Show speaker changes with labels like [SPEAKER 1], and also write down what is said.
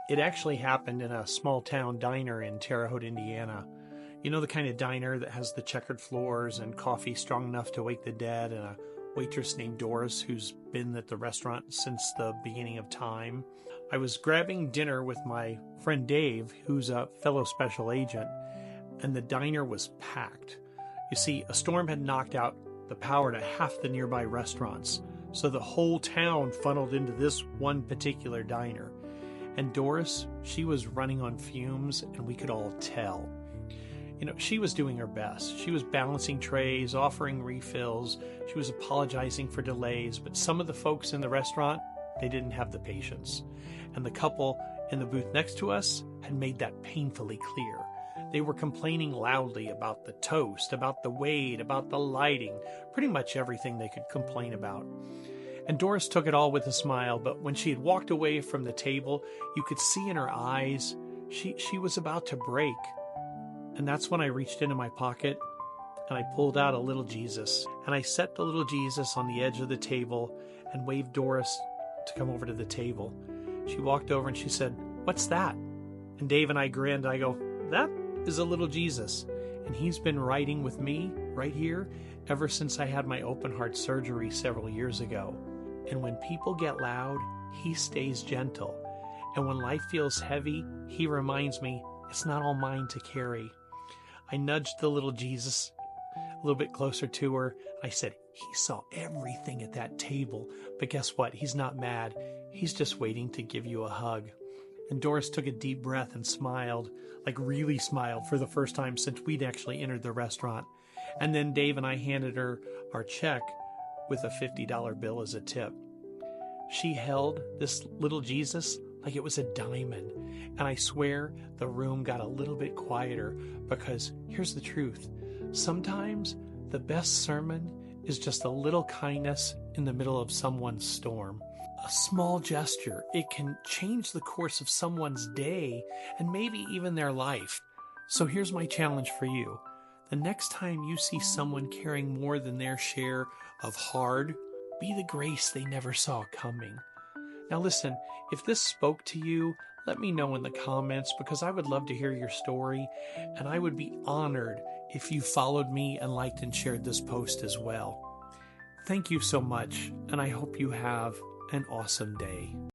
[SPEAKER 1] It actually happened in a small town diner in Terre Haute, Indiana. You know, the kind of diner that has the checkered floors and coffee strong enough to wake the dead, and a waitress named Doris who's been at the restaurant since the beginning of time. I was grabbing dinner with my friend Dave, who's a fellow special agent, and the diner was packed. You see, a storm had knocked out the power to half the nearby restaurants, so the whole town funneled into this one particular diner. And Doris, she was running on fumes, and we could all tell. You know, she was doing her best. She was balancing trays, offering refills. She was apologizing for delays, but some of the folks in the restaurant, they didn't have the patience. And the couple in the booth next to us had made that painfully clear. They were complaining loudly about the toast, about the wait, about the lighting, pretty much everything they could complain about. And Doris took it all with a smile, but when she had walked away from the table, you could see in her eyes she was about to break. And that's when I reached into my pocket and I pulled out a little Jesus. And I set the little Jesus on the edge of the table and waved Doris to come over to the table. She walked over and she said, "What's that?" And Dave and I grinned. I go, "That is a little Jesus. And he's been riding with me right here ever since I had my open heart surgery several years ago. And when people get loud, he stays gentle. And when life feels heavy, he reminds me it's not all mine to carry." I nudged the little Jesus a little bit closer to her. I said, "He saw everything at that table, but guess what? He's not mad. He's just waiting to give you a hug." And Doris took a deep breath and smiled, like really smiled for the first time since we'd actually entered the restaurant. And then Dave and I handed her our check with a $50 bill as a tip. She held this little Jesus like it was a diamond. And I swear the room got a little bit quieter, because here's the truth. Sometimes the best sermon is just a little kindness in the middle of someone's storm. A small gesture, it can change the course of someone's day and maybe even their life. So here's my challenge for you. The next time you see someone carrying more than their share of hard, be the grace they never saw coming. Now listen, if this spoke to you, let me know in the comments, because I would love to hear your story, and I would be honored if you followed me and liked and shared this post as well. Thank you so much, and I hope you have an awesome day.